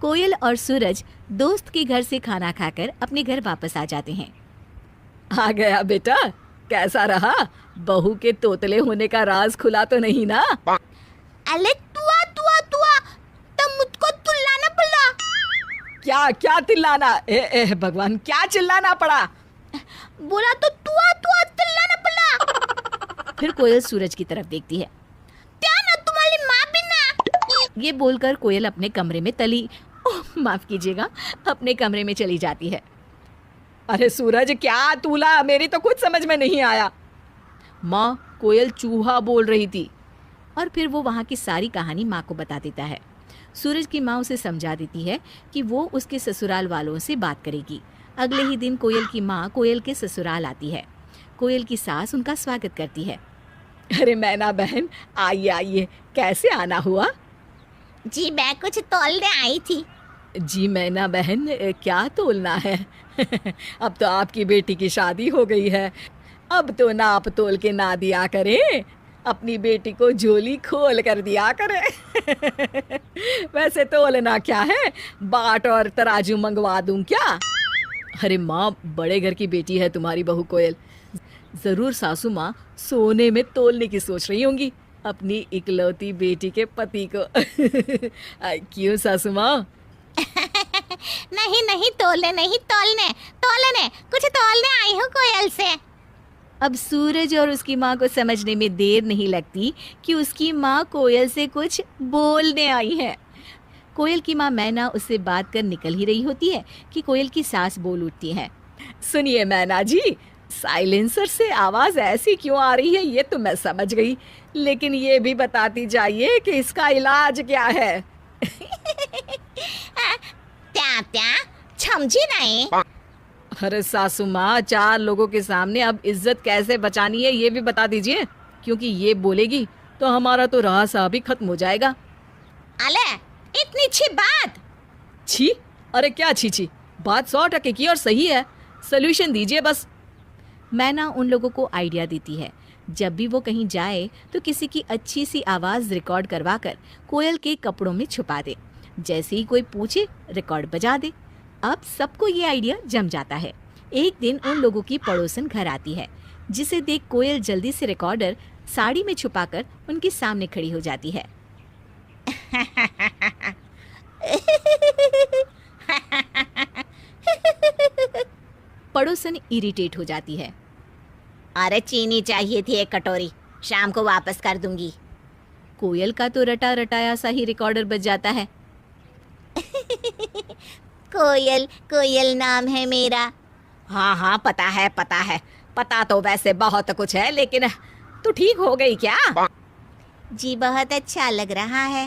कोयल और सूरज दोस्त के घर से खाना खाकर अपने घर वापस आ जाते हैं। आ गया बेटा, कैसा रहा? बहू के तोतले होने का राज खुला तो नहीं ना? अले तुआ तुआ तुआ, तब मुझको चिल्लाना पड़ा। क्या क्या चिल्लाना? भगवान, क्या चिल्लाना पड़ा? बोला तो तुआ तुआ चिल्लाना पड़ा। फिर कोयल सूरज की तरफ देखती है। क्या ना तुम्हारी माँ भी ना। ये बोलकर कोयल अपने कमरे में माफ कीजिएगा, अपने कमरे में चली जाती है। अरे सूरज, क्या तूला? मेरी तो कुछ समझ में नहीं आया। माँ, कोयल चूहा बोल रही थी। और फिर वो वहाँ की सारी कहानी माँ को बता देता है। सूरज की माँ उसे समझा देती है कि वो उसके ससुराल वालों से बात करेगी। अगले ही दिन कोयल की माँ कोयल के ससुराल आती है। कोयल की सास उनका स्वागत करती है। अरे मैना बहन, आइए आइए, कैसे आना हुआ? जी मैं कुछ तोलने आई थी। जी मैना बहन, क्या तोलना है? अब तो आपकी बेटी की शादी हो गई है, अब तो नाप तोल के ना दिया करें, अपनी बेटी को झोली खोल कर दिया करें। वैसे तोलना क्या है, बाट और तराजू मंगवा दूं क्या? अरे माँ, बड़े घर की बेटी है तुम्हारी बहू कोयल, जरूर सासू माँ सोने में तोलने की सोच रही होंगी अपनी इकलौती बेटी के पति को। क्यों सासू माँ? नहीं नहीं, तोलने नहीं, तोलने तोलने, कुछ तोलने आई हूँ कोयल से। अब सूरज और उसकी माँ को समझने में देर नहीं लगती कि उसकी माँ कोयल से कुछ बोलने आई है। कोयल की माँ मैना उससे बात कर निकल ही रही होती है कि कोयल की सास बोल उठती है। सुनिए मैना जी, साइलेंसर से आवाज ऐसी क्यों आ रही है ये तो मैं समझ गई, लेकिन ये भी बताती जाइए कि इसका इलाज क्या है। क्या क्या समझी नहीं? अरे सासू माँ, 4 लोगों के सामने अब इज्जत कैसे बचानी है ये भी बता दीजिए, क्योंकि ये बोलेगी तो हमारा तो रहा सा भी खत्म हो जाएगा। अले इतनी अच्छी बात। छी? अरे क्या छी छी, बात 100% की और सही है, सोल्यूशन दीजिए बस। मैना उन लोगों को आइडिया देती है, जब भी वो कहीं जाए तो किसी की अच्छी सी आवाज़ रिकॉर्ड करवा कर कोयल के कपड़ों में छुपा दे। जैसे ही कोई पूछे रिकॉर्ड बजा दे। अब सबको ये आइडिया जम जाता है। एक दिन उन लोगों की पड़ोसन घर आती है, जिसे देख कोयल जल्दी से रिकॉर्डर साड़ी में छुपाकर उनके सामने खड़ी हो जाती है। पड़ोसन इरिटेट हो जाती है। अरे चीनी चाहिए थी 1 कटोरी, शाम को वापस कर दूंगी। कोयल का तो रटा रटाया सा ही रिकॉर्डर बज जाता है। कोयल, कोयल नाम है मेरा। हाँ हाँ, पता है पता है, पता तो वैसे बहुत कुछ है, लेकिन तू ठीक हो गई क्या? जी बहुत अच्छा लग रहा है।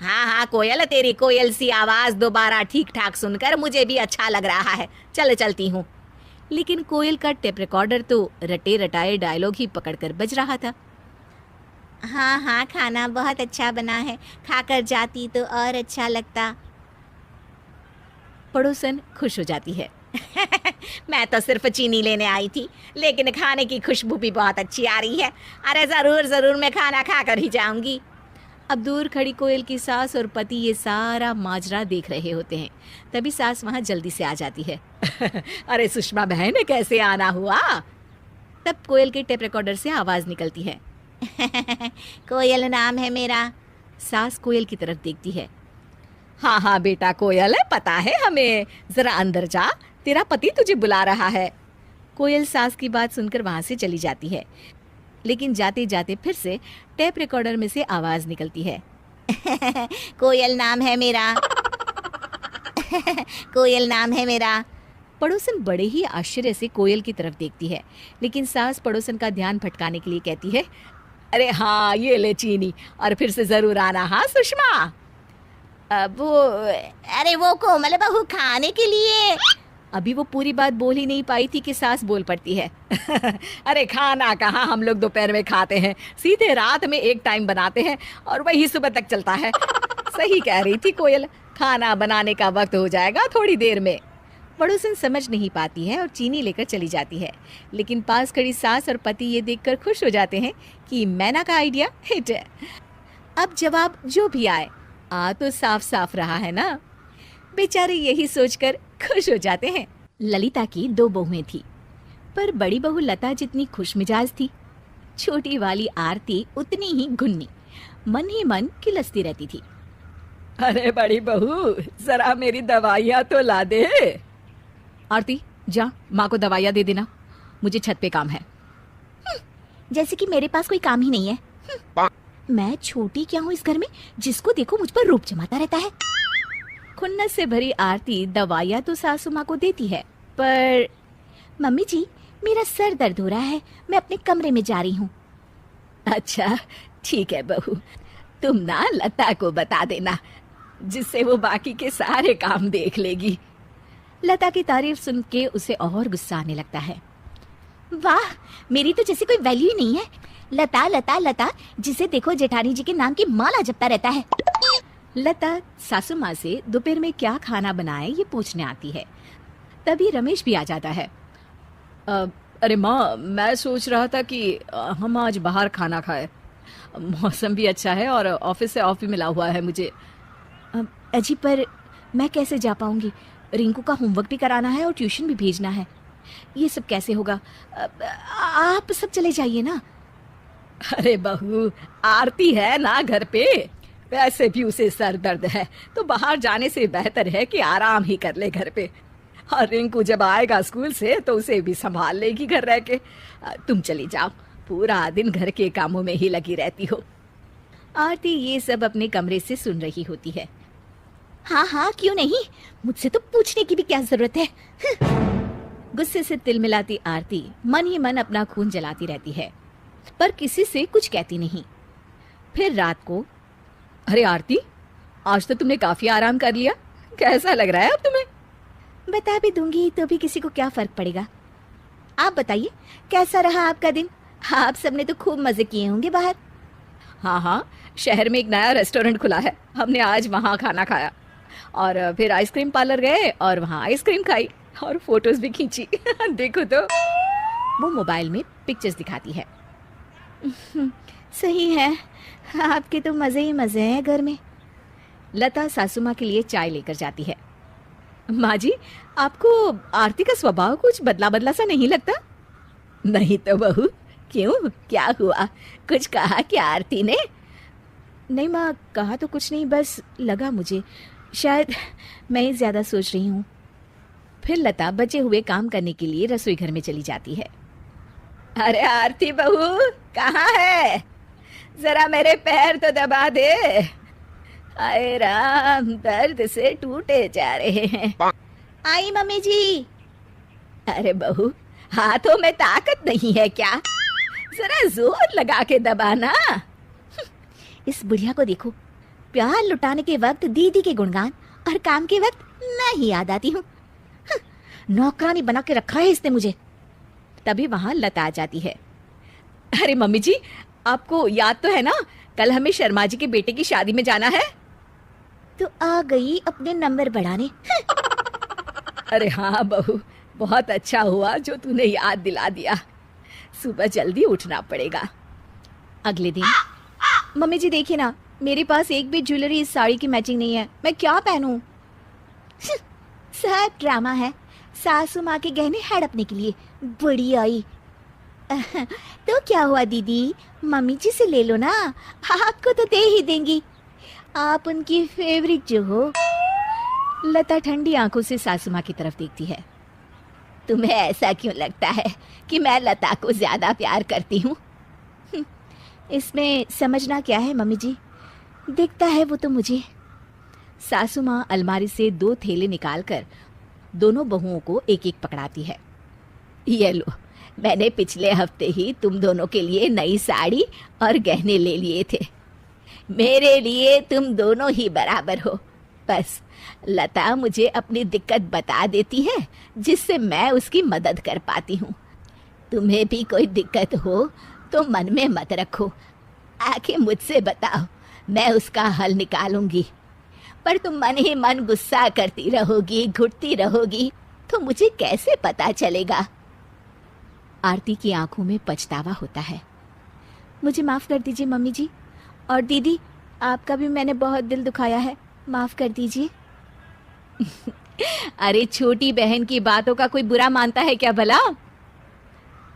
हाँ हाँ कोयल, तेरी कोयल सी आवाज दोबारा ठीक ठाक सुनकर मुझे भी अच्छा लग रहा है, चलती हूँ। लेकिन कोयल का टेप रिकॉर्डर तो रटे रटाए डायलॉग ही पकड़कर बज रहा था। हाँ हाँ, खाना बहुत अच्छा बना है, खाकर जाती तो और अच्छा लगता। पड़ोसन खुश हो जाती है। मैं तो सिर्फ चीनी लेने आई थी, लेकिन खाने की खुशबू भी बहुत अच्छी आ रही है। अरे जरूर जरूर, मैं खाना खाकर ही जाऊंगी। अब दूर खड़ी कोयल की सास और पति ये सारा माजरा देख रहे होते हैं। तभी सास वहाँ जल्दी से आ जाती है। अरे सुषमा बहन, कैसे आना हुआ? तब कोयल के टेप रिकॉर्डर से आवाज निकलती है। कोयल नाम है मेरा। सास कोयल की तरफ देखती है। हाँ हाँ बेटा कोयल, पता है हमें, जरा अंदर जा, तेरा पति तुझे बुला रहा है। कोयल सास की बात सुनकर वहाँ से चली जाती है, लेकिन जाते जाते फिर से टेप रिकॉर्डर में से आवाज निकलती है। कोयल नाम है मेरा। कोयल नाम है मेरा। पड़ोसन बड़े ही आश्चर्य से कोयल की तरफ देखती है, लेकिन सास पड़ोसन का ध्यान भटकाने के लिए कहती है, अरे हाँ ये ले चीनी, और फिर से जरूर आना। हाँ सुषमा? अरे वो कोमल बहू खाने के लिए। अभी वो पूरी बात बोल ही नहीं पाई थी कि सास बोल पड़ती है। अरे खाना कहाँ हम लोग दोपहर में खाते हैं, सीधे रात में एक टाइम बनाते हैं और वही सुबह तक चलता है। सही कह रही थी कोयल, खाना बनाने का वक्त हो जाएगा थोड़ी देर में। पड़ोसन समझ नहीं पाती है और चीनी लेकर चली जाती है, लेकिन पास खड़ी सास और पति ये देखकर खुश हो जाते हैं कि मैना का आइडिया हिट है। अब जवाब जो भी आए, आ तो साफ साफ रहा है ना। बेचारे यही सोचकर खुश हो जाते हैं। ललिता की 2 बहुएं थी, पर बड़ी बहू लता जितनी खुशमिजाज थी, छोटी वाली आरती उतनी ही घुन्नी, मन ही मन किलसती रहती थी। अरे बड़ी बहू, जरा मेरी दवाइयाँ तो ला दे। आरती, जा माँ को दवाइयाँ दे देना, मुझे छत पे काम है। जैसे कि मेरे पास कोई काम ही नहीं है। मैं छोटी क्या हूँ इस घर में, जिसको देखो मुझ पर रूप जमाता रहता है। खुन्नस से भरी आरती दवाइयाँ तो सासू माँ को देती है, पर मम्मी जी मेरा सर दर्द हो रहा है, मैं अपने कमरे में जा रही हूँ। अच्छा ठीक है बहू, तुम ना लता को बता देना, जिससे वो बाकी के सारे काम देख लेगी। लता की तारीफ सुन के उसे और गुस्सा आने लगता है। वाह, मेरी तो जैसे कोई वैल्यू ही नहीं है। लता लता लता, जिसे देखो जेठानी जी के नाम की माला जपता रहता है। लता सासू माँ से दोपहर में क्या खाना बनाए ये पूछने आती है। तभी रमेश भी आ जाता है। अरे माँ, मैं सोच रहा था कि हम आज बाहर खाना खाए, मौसम भी अच्छा है और ऑफिस से ऑफ भी मिला हुआ है मुझे। अजी, पर मैं कैसे जा पाऊंगी? रिंकू का होमवर्क भी कराना है और ट्यूशन भी भेजना है, ये सब कैसे होगा? आप सब चले जाइए ना। अरे बहू, आरती है ना घर पे, वैसे भी उसे सर दर्द है, तो बाहर जाने से बेहतर है कि आराम ही कर ले घर पे। और रिंकू जब आएगा स्कूल से तो उसे भी संभाल लेगी घर रह के। तुम चली जाओ, पूरा दिन घर के कामों में ही लगी रहती हो। आरती ये सब अपने कमरे से सुन रही होती है। हाँ हाँ, क्यों नहीं, मुझसे तो पूछने की भी क्या जरूरत है। गुस्से से तिलमिलाती आरती मन ही मन अपना खून जलाती रहती है, पर किसी से कुछ कहती नहीं। फिर रात को, अरे आरती, आज तो तुमने काफी आराम कर लिया, कैसा लग रहा है अब तुम्हें? बता भी दूंगी तो भी किसी को क्या फर्क पड़ेगा। आप बताइए, कैसा रहा आपका दिन? आप सबने तो खूब मजे किए होंगे बाहर। हाँ हाँ, शहर में एक नया रेस्टोरेंट खुला है, हमने आज वहाँ खाना खाया और फिर आइसक्रीम पार्लर गए और वहाँ आइसक्रीम खाई और फोटोज भी खींची। देखो तो। वो मोबाइल में पिक्चर्स दिखाती है। सही है, आपके तो मजे ही मजे हैं घर में। लता सासू माँ के लिए चाय लेकर जाती है। माँ जी, आपको आरती का स्वभाव कुछ बदला बदला सा नहीं लगता? नहीं तो बहू, क्यों, क्या हुआ? कुछ कहा क्या आरती ने? नहीं माँ, कहा तो कुछ नहीं, बस लगा मुझे शायद मैं ही ज्यादा सोच रही हूँ। फिर लता बचे हुए काम करने के लिए रसोई घर में चली जाती है। अरे आरती बहू, कहाँ है? जरा मेरे पैर तो दबा दे। आए राम, दर्द से टूटे जा रहे हैं। आई मम्मी जी। अरे बहू, हाथों में ताकत नहीं है क्या? जरा जोर लगा के दबाना। इस बुढ़िया को देखो, प्यार लुटाने के वक्त दीदी के गुणगान और काम के वक्त मैं ही याद आती हूँ। नौकरानी बना के रखा है इसने मुझे। तभी वहां लता आ जाती है। अरे मम्मी जी, आपको याद तो है ना, कल हमें शर्मा जी के बेटे की शादी में जाना है। तो आ गई अपने नंबर बढ़ाने। अरे हाँ बहू, बहुत अच्छा हुआ जो तूने याद दिला दिया। सुबह जल्दी उठना पड़ेगा। अगले दिन, मम्मी जी देखिए ना, मेरे पास एक भी ज्वेलरी इस साड़ी की मैचिंग नहीं है, मैं क्या पहनूं? सब ड्रामा है, सासू माँ के गहने हड़पने के लिए। बड़ी आई। तो क्या हुआ दीदी, मम्मी जी से ले लो ना, आपको तो दे ही देंगी, आप उनकी फेवरेट जो हो। लता ठंडी आंखों से सासू माँ की तरफ देखती है। तुम्हें ऐसा क्यों लगता है कि मैं लता को ज्यादा प्यार करती हूँ? इसमें समझना क्या है मम्मी जी, दिखता है वो तो मुझे। सासू माँ अलमारी से 2 थैले निकालकर दोनों बहुओं को एक एक पकड़ाती है। ये लो, मैंने पिछले हफ्ते ही तुम दोनों के लिए नई साड़ी और गहने ले लिए थे। मेरे लिए तुम दोनों ही बराबर हो। बस लता मुझे अपनी दिक्कत बता देती है, जिससे मैं उसकी मदद कर पाती हूँ। तुम्हें भी कोई दिक्कत हो तो मन में मत रखो, आके मुझसे बताओ, मैं उसका हल निकालूंगी। पर तुम मन ही मन गुस्सा करती रहोगी, घुटती रहोगी, तो मुझे कैसे पता चलेगा? आरती की आंखों में पछतावा होता है। मुझे माफ कर दीजिए मम्मी जी, और दीदी आपका भी मैंने बहुत दिल दुखाया है, माफ कर दीजिए। अरे छोटी बहन की बातों का कोई बुरा मानता है क्या भला?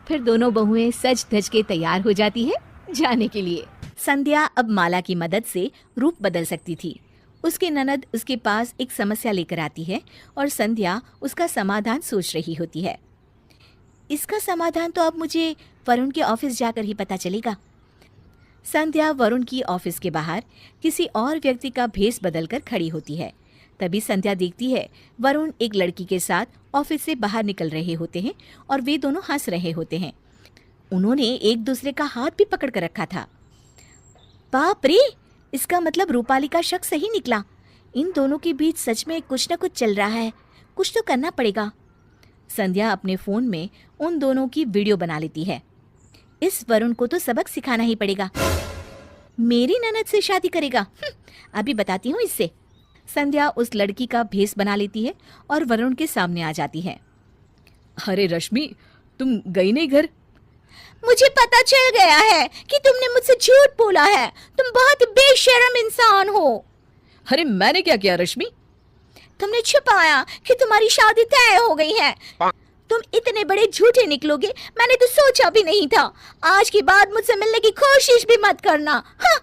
फिर दोनों बहुएं सज धज के तैयार हो जाती है जाने के लिए। संध्या अब माला की मदद से रूप बदल सकती थी। उसके ननद उसके पास एक समस्या लेकर आती है और संध्या उसका समाधान सोच रही होती है। इसका समाधान तो अब मुझे वरुण के ऑफिस जाकर ही पता चलेगा। संध्या वरुण की ऑफिस के बाहर किसी और व्यक्ति का भेष बदलकर खड़ी होती है। तभी संध्या देखती है वरुण एक लड़की के साथ ऑफिस से बाहर निकल रहे होते हैं और वे दोनों हंस रहे होते हैं। उन्होंने एक दूसरे का हाथ भी पकड़ कर रखा था। बाप रे, इसका मतलब रूपाली का शक सही निकला। इन दोनों के बीच सच में कुछ न कुछ चल रहा है। कुछ तो करना पड़ेगा। संध्या अपने फोन में उन दोनों की वीडियो बना लेती है। इस वरुण को तो सबक सिखाना ही पड़ेगा। मेरी ननद से शादी करेगा? अभी बताती हूँ इससे। संध्या उस लड़की का भेष बना लेती है और वरुण के सामने आ जाती है। अरे रश्मि, तुम गई नहीं घर? मुझे पता चल गया है कि तुमने मुझसे झूठ बोला है। तुम बहुत बेशर्म इंसान हो। अरे मैंने क्या किया रश्मि? तुमने छुपाया कि तुम्हारी शादी तय हो गई है। तुम इतने बड़े झूठे निकलोगे मैंने तो सोचा भी नहीं था। आज के बाद मुझसे मिलने की कोशिश भी मत करना। हाँ।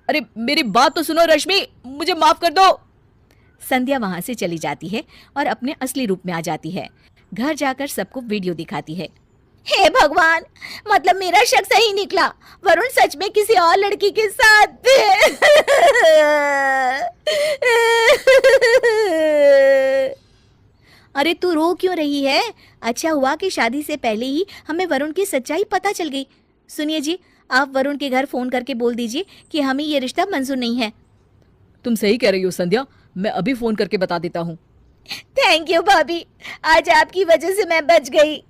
अरे मेरी बात तो सुनो रश्मि, मुझे माफ कर दो। संध्या वहां से चली जाती है और अपने असली रूप में आ जाती है। घर जाकर सबको वीडियो दिखाती है। हे भगवान, मतलब मेरा शक सही निकला। वरुण सच में किसी और लड़की के साथ अरे तू रो क्यों रही है? अच्छा हुआ कि शादी से पहले ही हमें वरुण की सच्चाई पता चल गई। सुनिए जी, आप वरुण के घर फोन करके बोल दीजिए कि हमें ये रिश्ता मंजूर नहीं है। तुम सही कह रही हो संध्या, मैं अभी फोन करके बता देता हूँ। थैंक यू भाभी, आज आपकी वजह से मैं बच गई।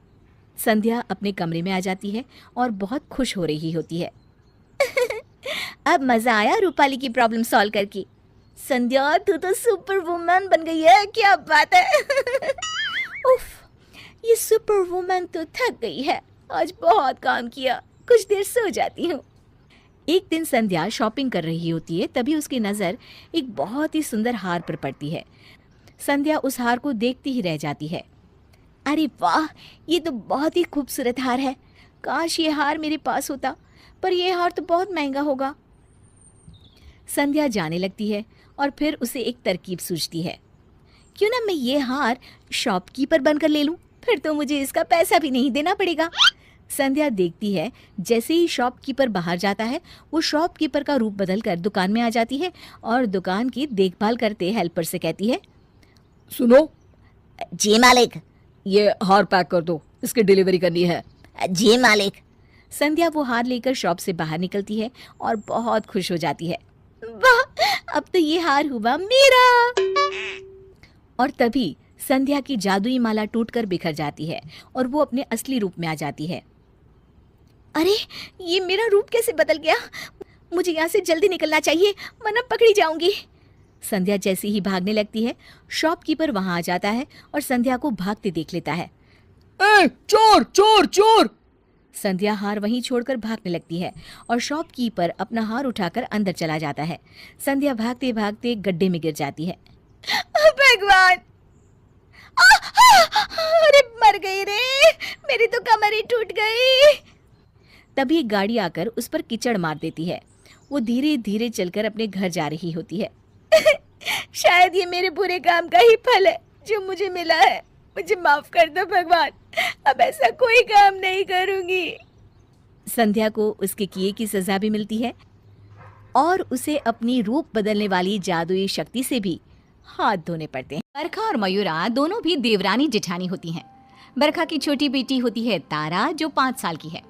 संध्या अपने कमरे में आ जाती है और बहुत खुश हो रही होती है। अब मजा आया रूपाली की प्रॉब्लम सॉल्व करके। संध्या, तू तो सुपर वुमन बन गई है। क्या बात है। उफ, ये सुपर वुमन तो थक गई है। आज बहुत काम किया, कुछ देर सो जाती हूँ। एक दिन संध्या शॉपिंग कर रही होती है। तभी उसकी नज़र एक बहुत ही सुंदर हार पर पड़ती है। संध्या उस हार को देखती ही रह जाती है। अरे वाह, ये तो बहुत ही खूबसूरत हार है। काश ये हार मेरे पास होता, पर यह हार तो बहुत महंगा होगा। संध्या जाने लगती है और फिर उसे एक तरकीब सूझती है। क्यों ना मैं ये हार शॉपकीपर बनकर ले लूं, फिर तो मुझे इसका पैसा भी नहीं देना पड़ेगा। संध्या देखती है जैसे ही शॉपकीपर बाहर जाता है वो शॉपकीपर का रूप बदलकर दुकान में आ जाती है और दुकान की देखभाल करते हेल्पर से कहती है, सुनो। जी मालिक। ये हार पैक कर दो, इसकी डिलीवरी करनी है। जी मालिक। संध्या वो हार लेकर शॉप से बाहर निकलती है और बहुत खुश हो जाती है। वाह, अब तो ये हार हुआ मेरा। और तभी संध्या की जादुई माला टूटकर बिखर जाती है और वो अपने असली रूप में आ जाती है। अरे, ये मेरा रूप कैसे बदल गया? मुझे यहाँ से जल्दी निकलना चाहिए वरना पकड़ी जाऊंगी। संध्या जैसे ही भागने लगती है शॉपकीपर वहां आ जाता है और संध्या को भागते देख लेता है। ए, चोर चोर चोर! संध्या हार वहीं छोड़कर भागने लगती है और शॉपकीपर अपना हार उठाकर अंदर चला जाता है। संध्या भागते भागते गड्ढे में गिर जाती है। भगवान, अरे मर गई रे, मेरी तो कमर ही टूट गई। तभी एक गाड़ी आकर उस पर कीचड़ मार देती है। वो धीरे धीरे चलकर अपने घर जा रही होती है। शायद ये मेरे बुरे काम का ही फल है जो मुझे मिला है। मुझे माफ कर दो भगवान, अब ऐसा कोई काम नहीं करूंगी। संध्या को उसके किए की सजा भी मिलती है और उसे अपनी रूप बदलने वाली जादुई शक्ति से भी हाथ धोने पड़ते हैं। बरखा और मयूरा दोनों भी देवरानी जेठानी होती हैं। बरखा की छोटी बेटी होती है तारा जो 5 साल की है।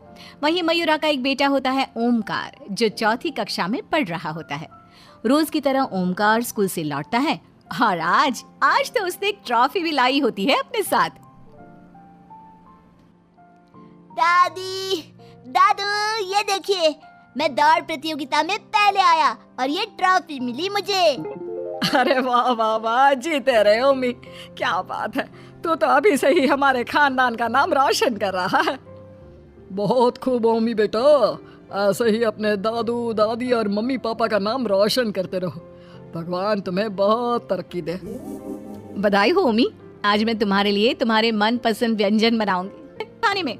वहीं मयूरा का एक बेटा होता है ओमकार जो 4th कक्षा में पढ़ रहा होता है। रोज की तरह ओमकार स्कूल से लौटता है और आज तो उसने एक ट्रॉफी भी लाई होती है अपने साथ। दादी, दादू, ये देखिए, मैं दौड़ प्रतियोगिता में पहले आया और ये ट्रॉफी मिली मुझे। अरे वाह वाह वाह, जीते रहे ओमी, क्या बात है। तू तो अभी से ही हमारे खानदान का नाम रोशन कर रहा है। बहुत खूब ओमी बेटा, ऐसे ही अपने दादू दादी और मम्मी पापा का नाम रोशन करते रहो। भगवान तुम्हें बहुत तरक्की दे। बधाई हो उमी, आज मैं तुम्हारे लिए तुम्हारे मनपसंद व्यंजन बनाऊंगी खाने में।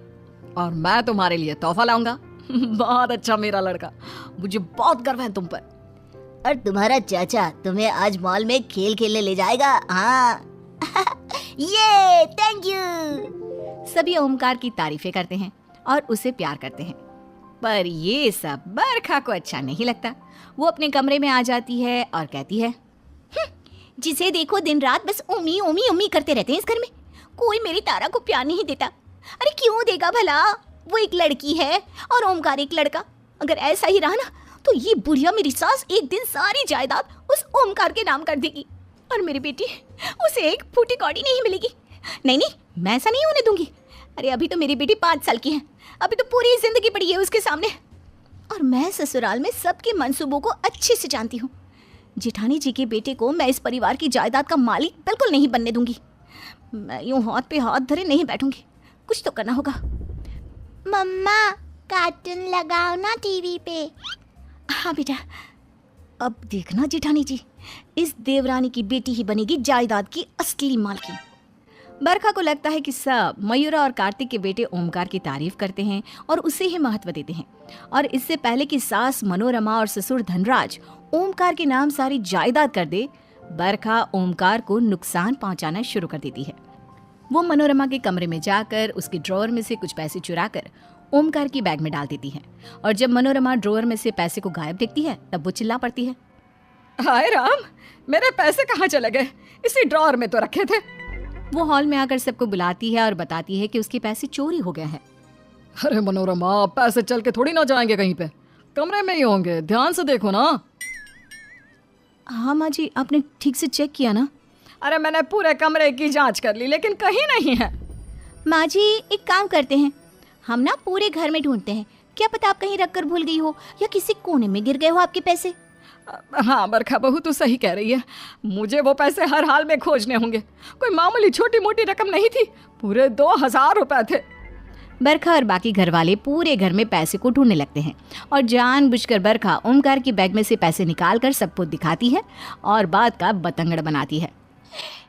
और मैं तुम्हारे लिए तोहफा लाऊंगा। बहुत अच्छा मेरा लड़का, मुझे बहुत गर्व है तुम पर। और तुम्हारा चाचा तुम्हें आज मॉल में खेल खेलने ले जाएगा। हाँ ये थैंक यू। सभी ओमकार की तारीफें करते हैं और उसे प्यार करते हैं, पर ये सब बरखा को अच्छा नहीं लगता। वो अपने कमरे में आ जाती है और कहती है, जिसे देखो दिन रात बस उम्मी उम्मी उम्मी करते रहते हैं इस घर में। कोई मेरी तारा को प्यार नहीं देता। अरे क्यों देगा भला? वो एक लड़की है और ओमकार एक लड़का। अगर ऐसा ही रहा ना तो ये बुढ़िया मेरी सास एक दिन सारी जायदाद उस ओमकार के नाम कर देगी और मेरी बेटी उसे एक फूटी कौड़ी नहीं मिलेगी। नहीं नहीं, मैं ऐसा नहीं होने दूंगी। अरे अभी तो मेरी बेटी 5 साल की है, अभी तो पूरी जिंदगी पड़ी है उसके सामने। और मैं ससुराल में सबके मंसूबों को अच्छे से जानती हूँ। जेठानी जी के बेटे को मैं इस परिवार की जायदाद का मालिक बिल्कुल नहीं बनने दूंगी। मैं यूं हाथ पे हाथ धरे नहीं बैठूंगी, कुछ तो करना होगा। मम्मा कार्टून लगाओ ना टीवी पे। हाँ बेटा, अब देखना जेठानी जी, इस देवरानी की बेटी ही बनेगी जायदाद की असली मालकिन। बरखा को लगता है कि सब मयूरा और कार्तिक के बेटे ओमकार की तारीफ करते हैं और उसे ही महत्व देते हैं। और इससे पहले कि सास मनोरमा और ससुर धनराज ओमकार के नाम सारी जायदाद कर दे, बरखा ओमकार को नुकसान पहुंचाना शुरू कर देती है। वो मनोरमा के कमरे में जाकर उसके ड्रॉअर में से कुछ पैसे चुराकर ओमकार की बैग में डाल देती है। और जब मनोरमा ड्रॉअर में से पैसे को गायब देखती है तब वो चिल्ला पड़ती है, हाय राम, मेरे पैसे कहाँ चले गए? इसी ड्रॉअर में तो रखे थे। वो हॉल में आकर सबको बुलाती है और बताती है कि उसके पैसे चोरी हो गए हैं। अरे मनोरमा, पैसे चल के थोड़ी ना जाएंगे कहीं पे, कमरे में ही होंगे, ध्यान से देखो ना। हाँ माँ जी, आपने ठीक से चेक किया ना? अरे मैंने पूरे कमरे की जांच कर ली लेकिन कहीं नहीं है। माँ जी एक काम करते हैं, हम ना पूरे घर में ढूंढते हैं, क्या पता आप कहीं रखकर भूल गई हो या किसी कोने में गिर गए हो आपके पैसे। हाँ बरखा बहू तो सही कह रही है, मुझे वो पैसे हर हाल में खोजने होंगे। कोई मामूली छोटी मोटी रकम नहीं थी, पूरे 2000 रुपए थे। बरखा और बाकी घर वाले पूरे घर में पैसे को ढूंढने लगते हैं और जानबूझकर बरखा ओमकार की बैग में से पैसे निकालकर सबको दिखाती है और बात का बतंगड़ बनाती है।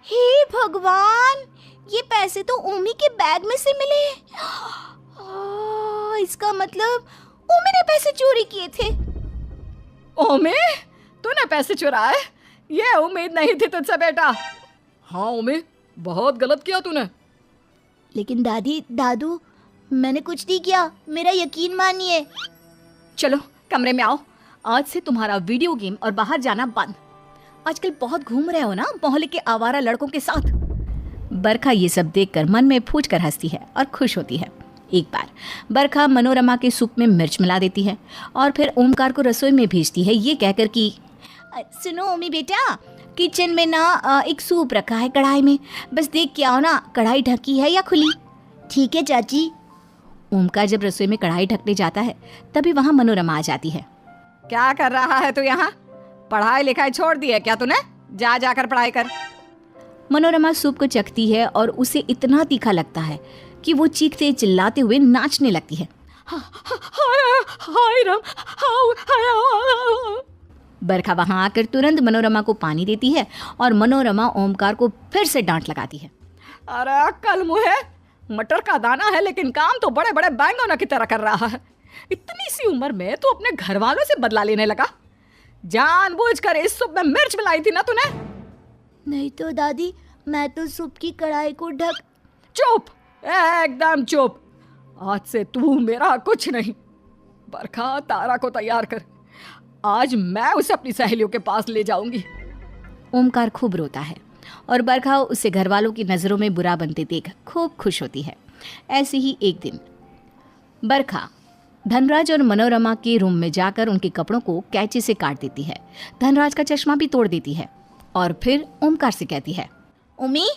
हे भगवान, ये पैसे तो ओमी के बैग में से मिले। इसका मतलब ओमी ने पैसे चोरी किए थे। ओमी, तूने पैसे चुराए? ये उम्मीद नहीं थी तुझसे बेटा। हाँ ओमी, बहुत गलत किया तूने। लेकिन दादी दादू, मैंने कुछ नहीं किया, मेरा यकीन मानिए। चलो कमरे में आओ, आज से तुम्हारा वीडियो गेम और बाहर जाना बंद। आजकल बहुत घूम रहे हो ना मोहल्ले के आवारा लड़कों के साथ। बरखा ये सब देखकर मन में फूट कर हंसती है और खुश होती है। एक बार बरखा मनोरमा के सूप में मिर्च मिला देती है और फिर ओमकार को रसोई में भेजती है ये कहकर कि सुनो ओमी बेटा, किचन में ना एक सूप रखा है कढ़ाई में, बस देख के आओ ना कढ़ाई ढकी है या खुली। ठीक है चाची। ओमकार जब रसोई में कढ़ाई ढकने जाता है तभी वहाँ मनोरमा आ जाती है। क्या कर रहा है तू यहाँ? पढ़ाई लिखाई छोड़ दी है क्या तूने? जा जाकर पढ़ाई कर। मनोरमा सूप को चखती है और उसे इतना तीखा लगता है कि वो चीखते चिल्लाते हुए नाचने लगती है। हाय राम, बरखा वहां आकर तुरंत मनोरमा को पानी देती है और मनोरमा ओमकार को फिर से डांट लगाती है। अरे कल मुहे, मटर का दाना है लेकिन काम तो बड़े बड़े बैंगनों की तरह कर रहा है। इतनी सी उम्र में तो अपने घर वालों से बदला लेने लगा। जानबूझकर इस सूप में मिर्च मिलाई थी ना तूने? नहीं तो दादी, मैं तो सूप की कढ़ाई को ढक। चुप, एकदम चुप। आज से तू मेरा कुछ नहीं। बरखा, तारा को तैयार कर, आज मैं उसे अपनी सहेलियों के पास ले जाऊंगी। ओमकार खूब रोता है और बरखा उसे घर वालों की नज़रों में बुरा बनते देख खूब खुश होती है। ऐसे ही एक दिन बरखा धनराज और मनोरमा के रूम में जाकर उनके कपड़ों को कैंची से काट देती है। धनराज का चश्मा भी तोड़ देती है और फिर ओमकार से कहती है, उमी,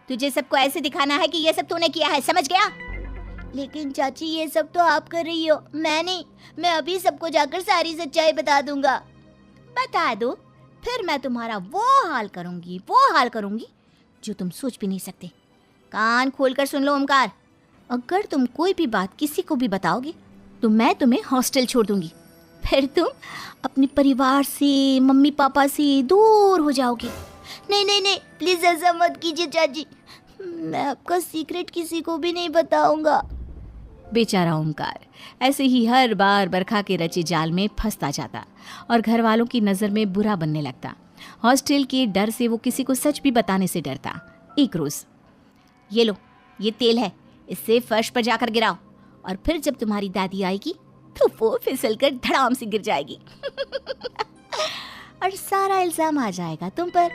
तुझे सबको ऐसे दिखाना है कि ये सब तूने किया है, समझ गया? लेकिन चाची ये सब तो आप कर रही हो, मैं नहीं। मैं अभी सबको जाकर सारी सच्चाई बता दूंगा। बता दो, फिर मैं तुम्हारा वो हाल करूंगी जो तुम सोच भी नहीं सकते। कान खोलकर सुन लो ओमकार, अगर तुम कोई भी बात किसी को भी बताओगे तो मैं तुम्हें हॉस्टल छोड़ दूंगी। फिर तुम अपने परिवार से, मम्मी पापा से दूर हो जाओगे। नहीं नहीं नहीं, प्लीज ऐसा मत कीजिए चाची, मैं आपका सीक्रेट किसी को भी नहीं बताऊंगा। बेचारा ओमकार ऐसे ही हर बार बरखा के रचे जाल में फंसता जाता और घर वालों की नज़र में बुरा बनने लगता। हॉस्टल के डर से वो किसी को सच भी बताने से डरता। एक रोज़, ये लो, ये तेल है, इससे फर्श पर जाकर गिराओ और फिर जब तुम्हारी दादी आएगी तो वो फिसल कर धड़ाम से गिर जाएगी और सारा इल्जाम आ जाएगा तुम पर।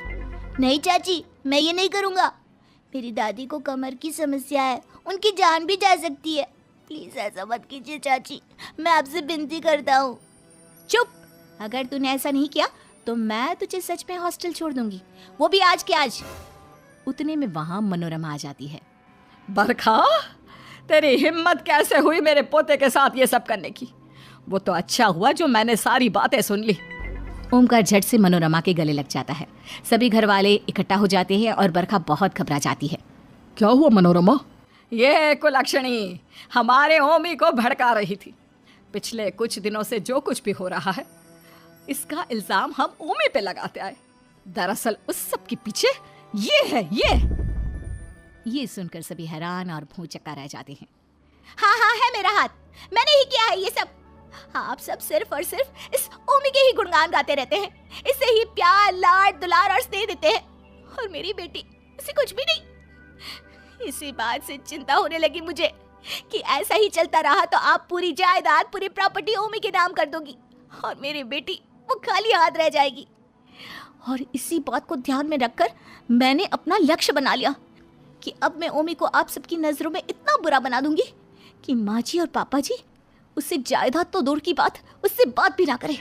नहीं चाची, मैं ये नहीं करूँगा। मेरी दादी को कमर की समस्या है, उनकी जान भी जा सकती है। प्लीज ऐसा मत कीजिए चाची, मैं आपसे विनती करता हूँ। चुप, अगर तूने ऐसा नहीं किया तो मैं तुझे सच में हॉस्टल छोड़ दूंगी, वो भी आज के आज। उतने में वहाँ मनोरमा आ जाती है। बरखा, तेरी हिम्मत कैसे हुई मेरे पोते के साथ ये सब करने की? वो तो अच्छा हुआ जो मैंने सारी बातें सुन ली। ओमकार झट से मनोरमा के गले लग जाता है। सभी घर वाले इकट्ठा हो जाते हैं और बरखा बहुत घबरा जाती है। क्या हुआ मनोरमा? ये कुलक्षणी हमारे ओमी को भड़का रही थी। पिछले कुछ दिनों से जो कुछ भी हो रहा है इसका इल्जाम हम ओमी पे लगाते आए। दरअसल उस सब के पीछे ये है। ये सुनकर सभी हैरान और भौचक्का रह जाते हैं। हाँ हाँ, है मेरा हाथ, मैंने ही किया है ये सब। आप सब सिर्फ और सिर्फ इस ओमी के ही गुणगान गाते रहते हैं, इसे ही प्यार, लाड, दुलार और स्नेह देते हैं, और मेरी बेटी इसे कुछ भी नहीं। इसी बात से चिंता होने लगी मुझे कि ऐसा ही चलता रहा तो आप पूरी जायदाद, पूरी प्रॉपर्टी ओमी के नाम कर दोगी और मेरी बेटी वो खाली हाथ रह जाएगी। और इसी बात को ध्यान में रखकर मैंने अपना लक्ष्य बना लिया कि अब मैं ओमी को आप सबकी नजरों में इतना बुरा बना दूंगी कि माँ जी और पापा जी उससे जायदाद तो दूर की बात, उससे बात भी ना करें।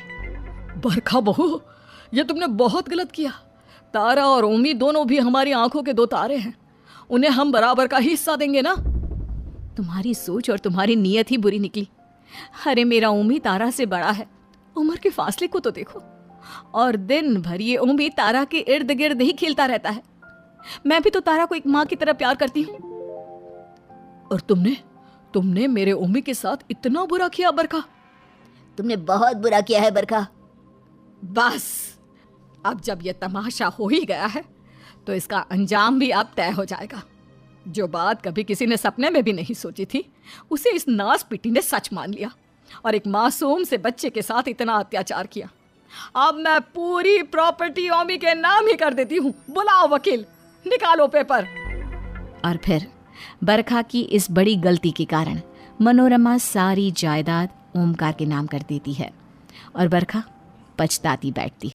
बरखा बहू, ये तुमने बहुत गलत किया। तारा और ओमी दोनों भी हमारी आंखों के दो तारे हैं, उन्हें हम बराबर का ही हिस्सा देंगे ना। तुम्हारी सोच और तुम्हारी नीयत ही बुरी निकली। अरे मेरा ओमी तारा से बड़ा है, उम्र के फासले को तो देखो। और दिन भर ये ओमी तारा के इर्द गिर्द ही खेलता रहता है। मैं भी तो तारा को एक माँ की तरह प्यार करती हूँ। और तुमने मेरे ओमी के साथ इतना बुरा किया बरखा? तुमने बहुत बुरा किया है बरखा। बस, अब जब ये तमाशा हो ही गया है तो इसका अंजाम भी अब तय हो जाएगा। जो बात कभी किसी ने सपने में भी नहीं सोची थी उसे इस नास पिटी ने सच मान लिया और एक मासूम से बच्चे के साथ इतना अत्याचार किया। अब मैं पूरी प्रॉपर्टी ओमी के नाम ही कर देती हूँ। बुलाओ वकील, निकालो पेपर। और फिर बरखा की इस बड़ी गलती के कारण मनोरमा सारी जायदाद ओमकार के नाम कर देती है और बरखा पछताती बैठती है।